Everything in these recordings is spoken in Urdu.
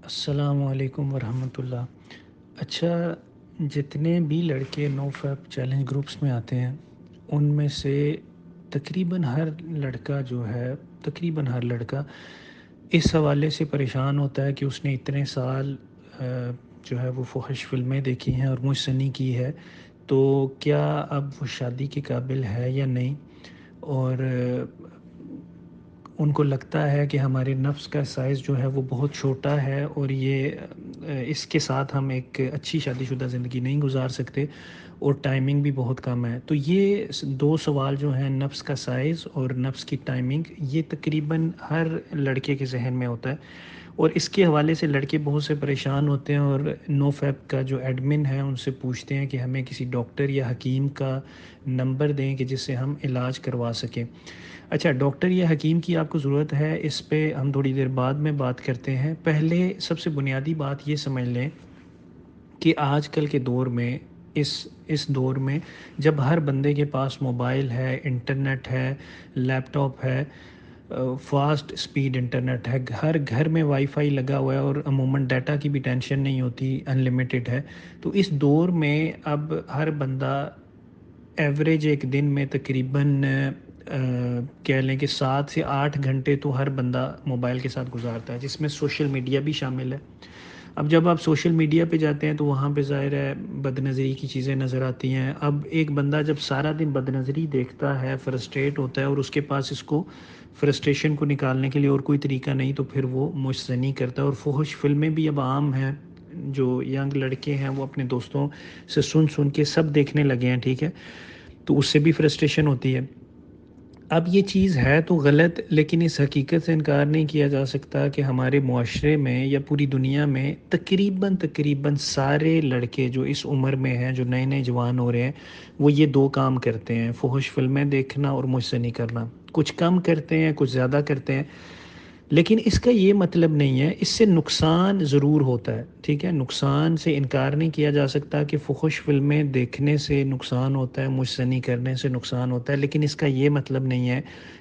السلام علیکم ورحمۃ اللہ۔ اچھا، جتنے بھی لڑکے نو فیب چیلنج گروپس میں آتے ہیں ان میں سے تقریباً ہر لڑکا جو ہے ہر لڑکا اس حوالے سے پریشان ہوتا ہے کہ اس نے اتنے سال جو ہے وہ فحش فلمیں دیکھی ہیں اور مجھ سے نہیں کی ہے، تو کیا اب وہ شادی کے قابل ہے یا نہیں؟ اور ان کو لگتا ہے کہ ہمارے نفس کا سائز جو ہے وہ بہت چھوٹا ہے اور یہ اس کے ساتھ ہم ایک اچھی شادی شدہ زندگی نہیں گزار سکتے، اور ٹائمنگ بھی بہت کم ہے۔ تو یہ دو سوال جو ہیں، نفس کا سائز اور نفس کی ٹائمنگ، یہ تقریباً ہر لڑکے کے ذہن میں ہوتا ہے، اور اس کے حوالے سے لڑکے بہت سے پریشان ہوتے ہیں اور نو فیب کا جو ایڈمن ہے ان سے پوچھتے ہیں کہ ہمیں کسی ڈاکٹر یا حکیم کا نمبر دیں کہ جس سے ہم علاج کروا سکیں۔ اچھا، ڈاکٹر یا حکیم کی آپ کو ضرورت ہے، اس پہ ہم تھوڑی دیر بعد میں بات کرتے ہیں۔ پہلے سب سے بنیادی بات یہ سمجھ لیں کہ آج کل کے دور میں، اس دور میں جب ہر بندے کے پاس موبائل ہے، انٹرنیٹ ہے، لیپ ٹاپ ہے، فاسٹ سپیڈ انٹرنیٹ ہے، ہر گھر میں وائی فائی لگا ہوا ہے، اور عموماً ڈیٹا کی بھی ٹینشن نہیں ہوتی، ان لمیٹڈ ہے، تو اس دور میں اب ہر بندہ ایوریج ایک دن میں تقریباً کہہ لیں کہ 7 سے 8 گھنٹے تو ہر بندہ موبائل کے ساتھ گزارتا ہے، جس میں سوشل میڈیا بھی شامل ہے۔ اب جب آپ سوشل میڈیا پہ جاتے ہیں تو وہاں پہ ظاہر ہے بد نظری کی چیزیں نظر آتی ہیں۔ اب ایک بندہ جب سارا دن بد نظری دیکھتا ہے، فرسٹریٹ ہوتا ہے، اور اس کے پاس اس کو فرسٹریشن کو نکالنے کے لیے اور کوئی طریقہ نہیں، تو پھر وہ مجھ کرتا ہے، اور فحش فلمیں بھی اب عام ہیں۔ جو ینگ لڑکے ہیں وہ اپنے دوستوں سے سن کے سب دیکھنے لگے ہیں، ٹھیک ہے، تو اس سے بھی فرسٹریشن ہوتی ہے۔ اب یہ چیز ہے تو غلط، لیکن اس حقیقت سے انکار نہیں کیا جا سکتا کہ ہمارے معاشرے میں یا پوری دنیا میں تقریباً سارے لڑکے جو اس عمر میں ہیں، جو نئے نئے جوان ہو رہے ہیں، وہ یہ دو کام کرتے ہیں: فحش فلمیں دیکھنا اور مجھ سے نہیں کرنا۔ کچھ کم کرتے ہیں، کچھ زیادہ کرتے ہیں، لیکن اس کا یہ مطلب نہیں ہے، اس سے نقصان ضرور ہوتا ہے، ٹھیک ہے، نقصان سے انکار نہیں کیا جا سکتا کہ فحش فلمیں دیکھنے سے نقصان ہوتا ہے، مجھ سے نہیں کرنے سے نقصان ہوتا ہے، لیکن اس کا یہ مطلب نہیں ہے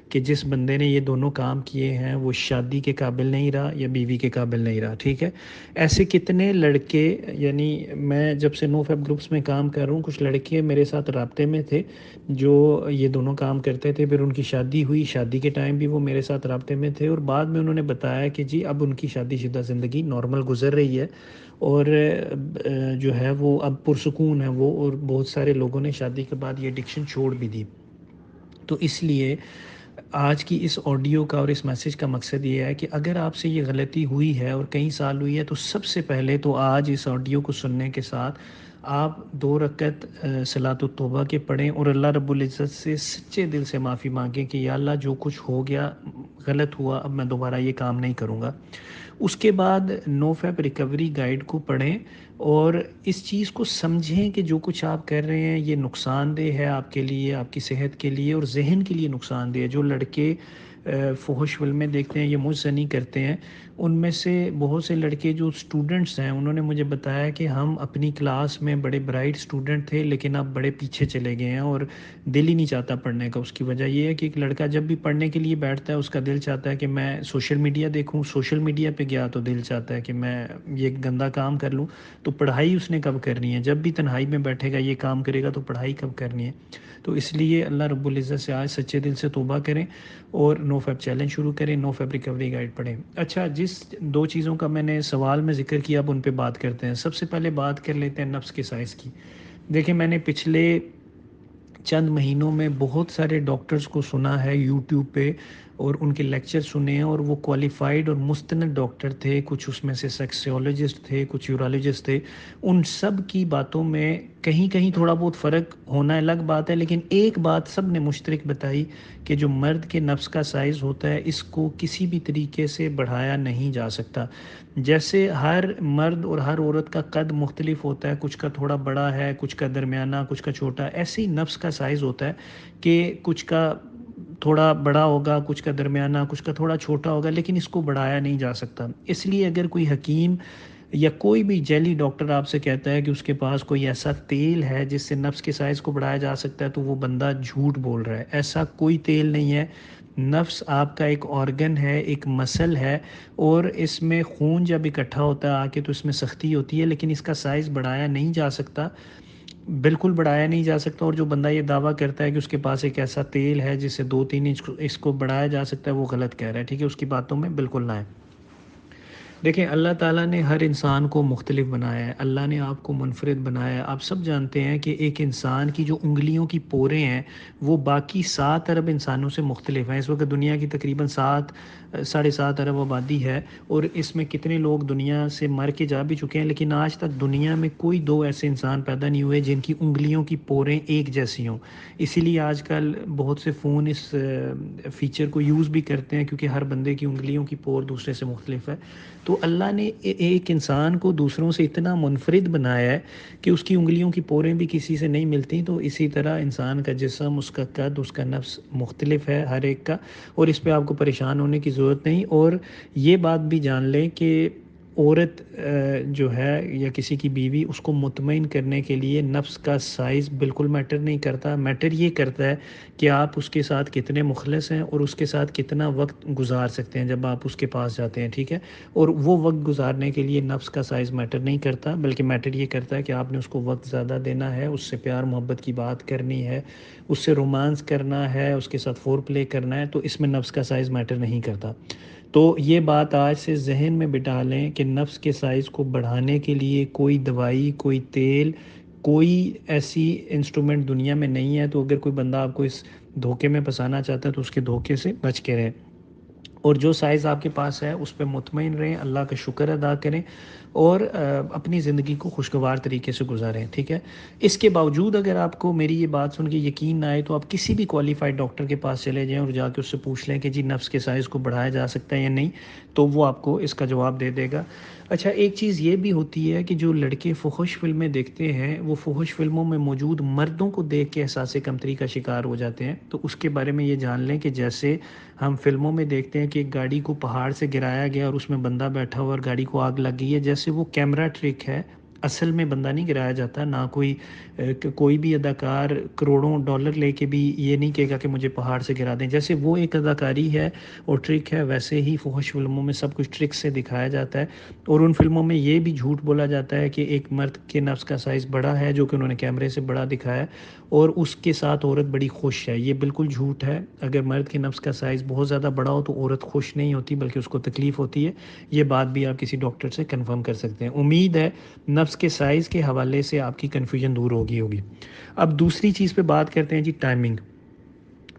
کہ جس بندے نے یہ دونوں کام کیے ہیں وہ شادی کے قابل نہیں رہا یا بیوی کے قابل نہیں رہا، ٹھیک ہے۔ ایسے کتنے لڑکے، یعنی میں جب سے نو فیب گروپس میں کام کر رہا ہوں، کچھ لڑکے میرے ساتھ رابطے میں تھے جو یہ دونوں کام کرتے تھے، پھر ان کی شادی ہوئی، شادی کے ٹائم بھی وہ میرے ساتھ رابطے میں تھے، اور بعد میں انہوں نے بتایا کہ جی اب ان کی شادی شدہ زندگی نارمل گزر رہی ہے، اور جو ہے وہ اب پرسکون ہے وہ، اور بہت سارے لوگوں نے شادی کے بعد یہ ایڈکشن چھوڑ بھی دی۔ تو اس لیے آج کی اس آڈیو کا اور اس میسیج کا مقصد یہ ہے کہ اگر آپ سے یہ غلطی ہوئی ہے اور کئی سال ہوئی ہے، تو سب سے پہلے تو آج اس آڈیو کو سننے کے ساتھ آپ 2 رکعت صلاۃ التوبہ کے پڑھیں، اور اللہ رب العزت سے سچے دل سے معافی مانگیں کہ یا اللہ جو کچھ ہو گیا غلط ہوا، اب میں دوبارہ یہ کام نہیں کروں گا۔ اس کے بعد نو فیب ریکوری گائیڈ کو پڑھیں اور اس چیز کو سمجھیں کہ جو کچھ آپ کر رہے ہیں یہ نقصان دہ ہے آپ کے لیے، آپ کی صحت کے لیے اور ذہن کے لیے نقصان دہ ہے۔ جو لڑکے فحش فلمیں دیکھتے ہیں، یہ مجھ سے نہیں کرتے ہیں، ان میں سے بہت سے لڑکے جو اسٹوڈنٹس ہیں انہوں نے مجھے بتایا کہ ہم اپنی کلاس میں بڑے برائٹ اسٹوڈنٹ تھے لیکن اب بڑے پیچھے چلے گئے ہیں اور دل ہی نہیں چاہتا پڑھنے کا۔ اس کی وجہ یہ ہے کہ ایک لڑکا جب بھی پڑھنے کے لیے بیٹھتا ہے اس کا دل چاہتا ہے کہ میں سوشل میڈیا دیکھوں، سوشل میڈیا پہ گیا تو دل چاہتا ہے کہ میں یہ گندا کام کر لوں، تو پڑھائی اس نے کب کرنی ہے؟ جب بھی تنہائی میں بیٹھے گا یہ کام کرے گا تو پڑھائی کب کرنی ہے؟ تو اس لیے اللہ رب العزت سے آج سچے دل سے توبہ کریں اور نو فیب چیلنج شروع کریں، نو فیب ریکوری گائیڈ پڑھیں۔ اچھا، جس 2 چیزوں کا میں نے سوال میں ذکر کیا اب ان پہ بات کرتے ہیں۔ سب سے پہلے بات کر لیتے ہیں نفس کے سائز کی۔ دیکھیں، میں نے پچھلے چند مہینوں میں بہت سارے ڈاکٹرز کو سنا ہے یوٹیوب پہ، اور ان کے لیکچر سنے ہیں، اور وہ کوالیفائڈ اور مستند ڈاکٹر تھے، کچھ اس میں سے سیکسیولوجسٹ تھے، کچھ یورولوجسٹ تھے۔ ان سب کی باتوں میں کہیں کہیں تھوڑا بہت فرق ہونا الگ بات ہے، لیکن ایک بات سب نے مشترک بتائی کہ جو مرد کے نفس کا سائز ہوتا ہے اس کو کسی بھی طریقے سے بڑھایا نہیں جا سکتا۔ جیسے ہر مرد اور ہر عورت کا قد مختلف ہوتا ہے، کچھ کا تھوڑا بڑا ہے، کچھ کا درمیانہ، کچھ کا چھوٹا، ایسے ہی نفس کا سائز ہوتا ہے کہ کچھ کا تھوڑا بڑا ہوگا، کچھ کا درمیانہ، کچھ کا تھوڑا چھوٹا ہوگا، لیکن اس کو بڑھایا نہیں جا سکتا۔ اس لیے اگر کوئی حکیم یا کوئی بھی جیلی ڈاکٹر آپ سے کہتا ہے کہ اس کے پاس کوئی ایسا تیل ہے جس سے نفس کے سائز کو بڑھایا جا سکتا ہے، تو وہ بندہ جھوٹ بول رہا ہے۔ ایسا کوئی تیل نہیں ہے نفس آپ کا ایک آرگن ہے، ایک مسل ہے، اور اس میں خون جب اکٹھا ہوتا ہے آ کے تو اس میں سختی ہوتی ہے، لیکن اس کا سائز بڑھایا نہیں جا سکتا، بالکل بڑھایا نہیں جا سکتا۔ اور جو بندہ یہ دعویٰ کرتا ہے کہ اس کے پاس ایک ایسا تیل ہے جس سے 2-3 انچ اس کو بڑھایا جا سکتا ہے، وہ غلط کہہ رہا ہے، ٹھیک ہے؟ اس کی باتوں میں بالکل نہ ہے۔ دیکھیں، اللہ تعالیٰ نے ہر انسان کو مختلف بنایا ہے، اللہ نے آپ کو منفرد بنایا ہے۔ آپ سب جانتے ہیں کہ ایک انسان کی جو انگلیوں کی پوریں ہیں وہ باقی 7 ارب انسانوں سے مختلف ہیں۔ اس وقت دنیا کی تقریباً 7.5 ارب آبادی ہے، اور اس میں کتنے لوگ دنیا سے مر کے جا بھی چکے ہیں، لیکن آج تک دنیا میں کوئی 2 ایسے انسان پیدا نہیں ہوئے جن کی انگلیوں کی پوریں ایک جیسی ہوں۔ اسی لیے آج کل بہت سے فون اس فیچر کو یوز بھی کرتے ہیں، کیونکہ ہر بندے کی انگلیوں کی پور دوسرے سے مختلف ہے۔ تو اللہ نے ایک انسان کو دوسروں سے اتنا منفرد بنایا ہے کہ اس کی انگلیوں کی پوریں بھی کسی سے نہیں ملتی۔ تو اسی طرح انسان کا جسم، اس کا قد، اس کا نفس مختلف ہے ہر ایک کا، اور اس پہ آپ کو پریشان ہونے کی ضرورت نہیں۔ اور یہ بات بھی جان لیں کہ عورت جو ہے یا کسی کی بیوی، اس کو مطمئن کرنے کے لیے نفس کا سائز بالکل میٹر نہیں کرتا۔ میٹر یہ کرتا ہے کہ آپ اس کے ساتھ کتنے مخلص ہیں اور اس کے ساتھ کتنا وقت گزار سکتے ہیں جب آپ اس کے پاس جاتے ہیں، ٹھیک ہے؟ اور وہ وقت گزارنے کے لیے نفس کا سائز میٹر نہیں کرتا، بلکہ میٹر یہ کرتا ہے کہ آپ نے اس کو وقت زیادہ دینا ہے، اس سے پیار محبت کی بات کرنی ہے، اس سے رومانس کرنا ہے، اس کے ساتھ فور پلے کرنا ہے، تو اس میں نفس کا سائز میٹر نہیں کرتا۔ تو یہ بات آج سے ذہن میں بٹھا لیں کہ نفس کے سائز کو بڑھانے کے لیے کوئی دوائی، کوئی تیل، کوئی ایسی انسٹرومنٹ دنیا میں نہیں ہے۔ تو اگر کوئی بندہ آپ کو اس دھوکے میں پھنسانا چاہتا ہے تو اس کے دھوکے سے بچ کے رہیں، اور جو سائز آپ کے پاس ہے اس پہ مطمئن رہیں، اللہ کا شکر ادا کریں، اور اپنی زندگی کو خوشگوار طریقے سے گزاریں، ٹھیک ہے؟ اس کے باوجود اگر آپ کو میری یہ بات سن کے یقین نہ آئے تو آپ کسی بھی کوالیفائڈ ڈاکٹر کے پاس چلے جائیں اور جا کے اس سے پوچھ لیں کہ جی نفس کے سائز کو بڑھایا جا سکتا ہے یا نہیں، تو وہ آپ کو اس کا جواب دے دے گا۔ اچھا، ایک چیز یہ بھی ہوتی ہے کہ جو لڑکے فحش فلمیں دیکھتے ہیں وہ فحش فلموں میں موجود مردوں کو دیکھ کے احساس کمتری کا شکار ہو جاتے ہیں۔ تو اس کے بارے میں یہ جان لیں کہ جیسے ہم فلموں میں دیکھتے ہیں کہ ایک گاڑی کو پہاڑ سے گرایا گیا اور اس میں بندہ بیٹھا ہوا اور گاڑی کو آگ لگ گئی ہے، جیسے وہ کیمرہ ٹرک ہے، اصل میں بندہ نہیں گرایا جاتا۔ نہ کوئی بھی اداکار کروڑوں ڈالر لے کے بھی یہ نہیں کہے گا کہ مجھے پہاڑ سے گرا دیں۔ جیسے وہ ایک اداکاری ہے اور ٹرک ہے، ویسے ہی فحش فلموں میں سب کچھ ٹرک سے دکھایا جاتا ہے، اور ان فلموں میں یہ بھی جھوٹ بولا جاتا ہے کہ ایک مرد کے نفس کا سائز بڑا ہے جو کہ انہوں نے کیمرے سے بڑا دکھایا، اور اس کے ساتھ عورت بڑی خوش ہے۔ یہ بالکل جھوٹ ہے۔ اگر مرد کے نفس کا سائز بہت زیادہ بڑا ہو تو عورت خوش نہیں ہوتی بلکہ اس کو تکلیف ہوتی ہے۔ یہ بات بھی آپ کسی ڈاکٹر سے کنفرم کر سکتے ہیں۔ امید ہے نفس کے سائز کے حوالے سے آپ کی کنفیوژن دور ہوگی۔ اب دوسری چیز پہ بات کرتے ہیں جی، ٹائمنگ۔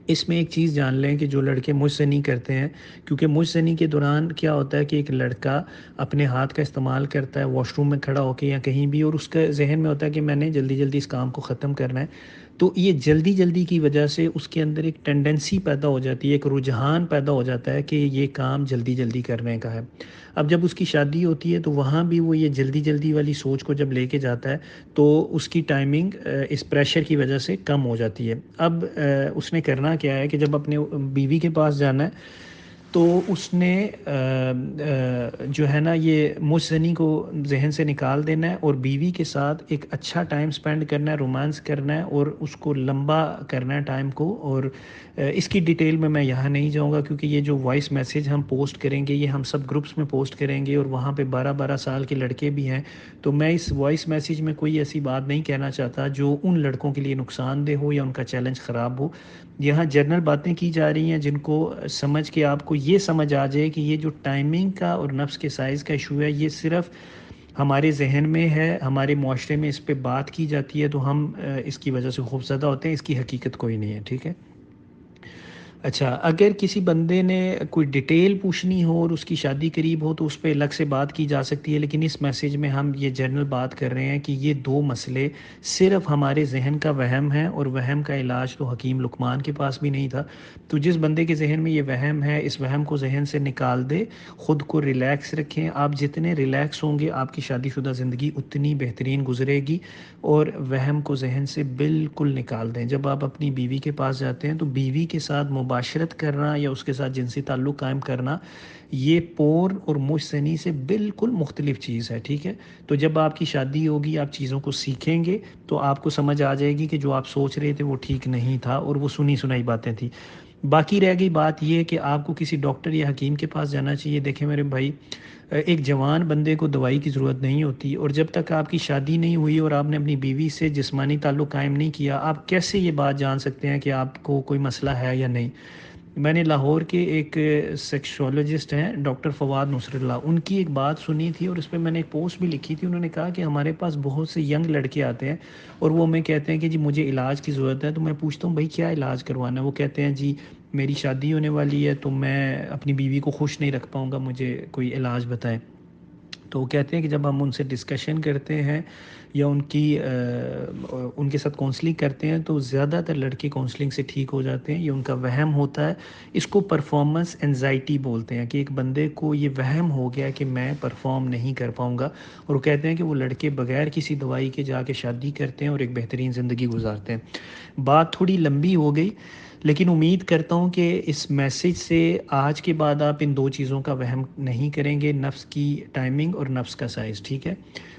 اس میں ایک چیز جان لیں کہ جو لڑکے مجھ سے نہیں کرتے ہیں، کیونکہ مجھ سے نہیں کے دوران کیا ہوتا ہے کہ ایک لڑکا اپنے ہاتھ کا استعمال کرتا ہے واش روم میں کھڑا ہو کے یا کہیں بھی، اور اس کے ذہن میں ہوتا ہے کہ میں نے جلدی جلدی اس کام کو ختم کرنا ہے۔ تو یہ جلدی جلدی کی وجہ سے اس کے اندر ایک ٹینڈنسی پیدا ہو جاتی ہے، ایک رجحان پیدا ہو جاتا ہے کہ یہ کام جلدی جلدی کرنے کا ہے۔ اب جب اس کی شادی ہوتی ہے تو وہاں بھی وہ یہ جلدی جلدی والی سوچ کو جب لے کے جاتا ہے تو اس کی ٹائمنگ اس پریشر کی وجہ سے کم ہو جاتی ہے۔ اب اس نے کرنا کیا ہے کہ جب اپنے بیوی کے پاس جانا ہے تو اس نے جو ہے نا یہ مجھ کو ذہن سے نکال دینا ہے، اور بیوی کے ساتھ ایک اچھا ٹائم سپینڈ کرنا ہے، رومانس کرنا ہے، اور اس کو لمبا کرنا ہے ٹائم کو۔ اور اس کی ڈیٹیل میں یہاں نہیں جاؤں گا، کیونکہ یہ جو وائس میسیج ہم پوسٹ کریں گے یہ ہم سب گروپس میں پوسٹ کریں گے، اور وہاں پہ 12 سال کے لڑکے بھی ہیں، تو میں اس وائس میسیج میں کوئی ایسی بات نہیں کہنا چاہتا جو ان لڑکوں کے لیے نقصان دہ ہو یا ان کا چیلنج خراب ہو۔ یہاں جنرل باتیں کی جا رہی ہیں جن کو سمجھ کے آپ کو یہ سمجھ آ جائے کہ یہ جو ٹائمنگ کا اور نفس کے سائز کا ایشو ہے یہ صرف ہمارے ذہن میں ہے، ہمارے معاشرے میں اس پہ بات کی جاتی ہے تو ہم اس کی وجہ سے خوفزدہ ہوتے ہیں، اس کی حقیقت کوئی نہیں ہے، ٹھیک ہے؟ اچھا، اگر کسی بندے نے کوئی ڈیٹیل پوچھنی ہو اور اس کی شادی قریب ہو تو اس پہ الگ سے بات کی جا سکتی ہے، لیکن اس میسیج میں ہم یہ جنرل بات کر رہے ہیں کہ یہ 2 مسئلے صرف ہمارے ذہن کا وہم ہے، اور وہم کا علاج تو حکیم لقمان کے پاس بھی نہیں تھا۔ تو جس بندے کے ذہن میں یہ وہم ہے، اس وہم کو ذہن سے نکال دے، خود کو ریلیکس رکھیں۔ آپ جتنے ریلیکس ہوں گے آپ کی شادی شدہ زندگی اتنی بہترین گزرے گی، اور وہم کو ذہن سے بالکل نکال دیں۔ جب آپ اپنی بیوی کے پاس جاتے ہیں تو بیوی کے ساتھ مباشرت کرنا یا اس کے ساتھ جنسی تعلق قائم کرنا یہ پور اور مجھ سے بالکل مختلف چیز ہے، ٹھیک ہے؟ تو جب آپ کی شادی ہوگی آپ چیزوں کو سیکھیں گے تو آپ کو سمجھ آ جائے گی کہ جو آپ سوچ رہے تھے وہ ٹھیک نہیں تھا اور وہ سنی سنائی باتیں تھیں۔ باقی رہ گئی بات یہ کہ آپ کو کسی ڈاکٹر یا حکیم کے پاس جانا چاہیے۔ دیکھیں میرے بھائی، ایک جوان بندے کو دوائی کی ضرورت نہیں ہوتی، اور جب تک آپ کی شادی نہیں ہوئی اور آپ نے اپنی بیوی سے جسمانی تعلق قائم نہیں کیا، آپ کیسے یہ بات جان سکتے ہیں کہ آپ کو کوئی مسئلہ ہے یا نہیں؟ میں نے لاہور کے ایک سیکشولوجسٹ ہیں ڈاکٹر فواد نصر اللہ، ان کی ایک بات سنی تھی اور اس پہ میں نے ایک پوسٹ بھی لکھی تھی۔ انہوں نے کہا کہ ہمارے پاس بہت سے ینگ لڑکے آتے ہیں اور وہ ہمیں کہتے ہیں کہ جی مجھے علاج کی ضرورت ہے، تو میں پوچھتا ہوں بھائی کیا علاج کروانا ہے؟ وہ کہتے ہیں جی میری شادی ہونے والی ہے تو میں اپنی بیوی کو خوش نہیں رکھ پاؤں گا، مجھے کوئی علاج بتائیں۔ تو وہ کہتے ہیں کہ جب ہم ان سے ڈسکشن کرتے ہیں یا ان کے ساتھ کونسلنگ کرتے ہیں تو زیادہ تر لڑکے کونسلنگ سے ٹھیک ہو جاتے ہیں۔ یہ ان کا وہم ہوتا ہے، اس کو پرفارمنس انزائٹی بولتے ہیں، کہ ایک بندے کو یہ وہم ہو گیا کہ میں پرفارم نہیں کر پاؤں گا، اور وہ کہتے ہیں کہ وہ لڑکے بغیر کسی دوائی کے جا کے شادی کرتے ہیں اور ایک بہترین زندگی گزارتے ہیں۔ بات تھوڑی لمبی ہو گئی، لیکن امید کرتا ہوں کہ اس میسیج سے آج کے بعد آپ ان دو چیزوں کا وہم نہیں کریں گے، نفس کی ٹائمنگ اور نفس کا سائز، ٹھیک ہے؟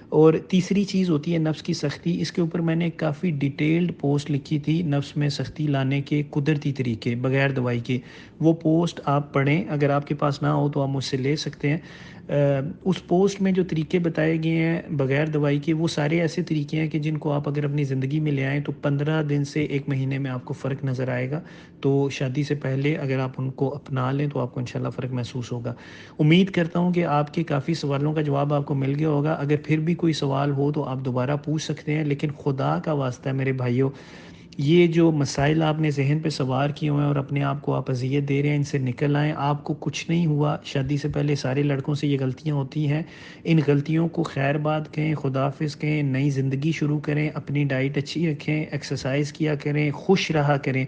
اور تیسری چیز ہوتی ہے نفس کی سختی۔ اس کے اوپر میں نے کافی ڈیٹیلڈ پوسٹ لکھی تھی، نفس میں سختی لانے کے قدرتی طریقے بغیر دوائی کے۔ وہ پوسٹ آپ پڑھیں، اگر آپ کے پاس نہ ہو تو آپ مجھ سے لے سکتے ہیں۔ اس پوسٹ میں جو طریقے بتائے گئے ہیں بغیر دوائی کے، وہ سارے ایسے طریقے ہیں کہ جن کو آپ اگر اپنی زندگی میں لے آئیں تو 15 دن سے ایک مہینے میں آپ کو فرق نظر آئے گا۔ تو شادی سے پہلے اگر آپ ان کو اپنا لیں تو آپ کو انشاءاللہ فرق محسوس ہوگا۔ امید کرتا ہوں کہ آپ کے کافی سوالوں کا جواب آپ کو مل گیا ہوگا۔ اگر پھر بھی کوئی سوال ہو تو آپ دوبارہ پوچھ سکتے ہیں، لیکن خدا کا واسطہ ہے میرے بھائیوں، یہ جو مسائل آپ نے ذہن پہ سوار کیے ہوئے ہیں اور اپنے آپ کو آپ اذیت دے رہے ہیں، ان سے نکل آئیں۔ آپ کو کچھ نہیں ہوا، شادی سے پہلے سارے لڑکوں سے یہ غلطیاں ہوتی ہیں۔ ان غلطیوں کو خیر بات کہیں، خداحافظ کہیں، نئی زندگی شروع کریں، اپنی ڈائٹ اچھی رکھیں، ایکسرسائز کیا کریں، خوش رہا کریں۔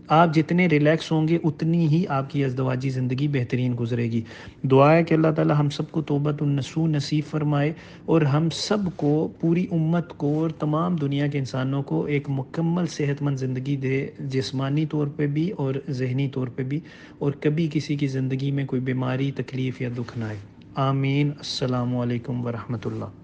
آپ جتنے ریلیکس ہوں گے اتنی ہی آپ کی ازدواجی زندگی بہترین گزرے گی۔ دعا ہے کہ اللہ تعالی ہم سب کو توبۃ النصوح نصیب فرمائے، اور ہم سب کو، پوری امت کو اور تمام دنیا کے انسانوں کو ایک مکمل صحت مند زندگی دے، جسمانی طور پہ بھی اور ذہنی طور پہ بھی، اور کبھی کسی کی زندگی میں کوئی بیماری، تکلیف یا دکھ نہ آئے۔ آمین۔ السلام علیکم ورحمۃ اللہ۔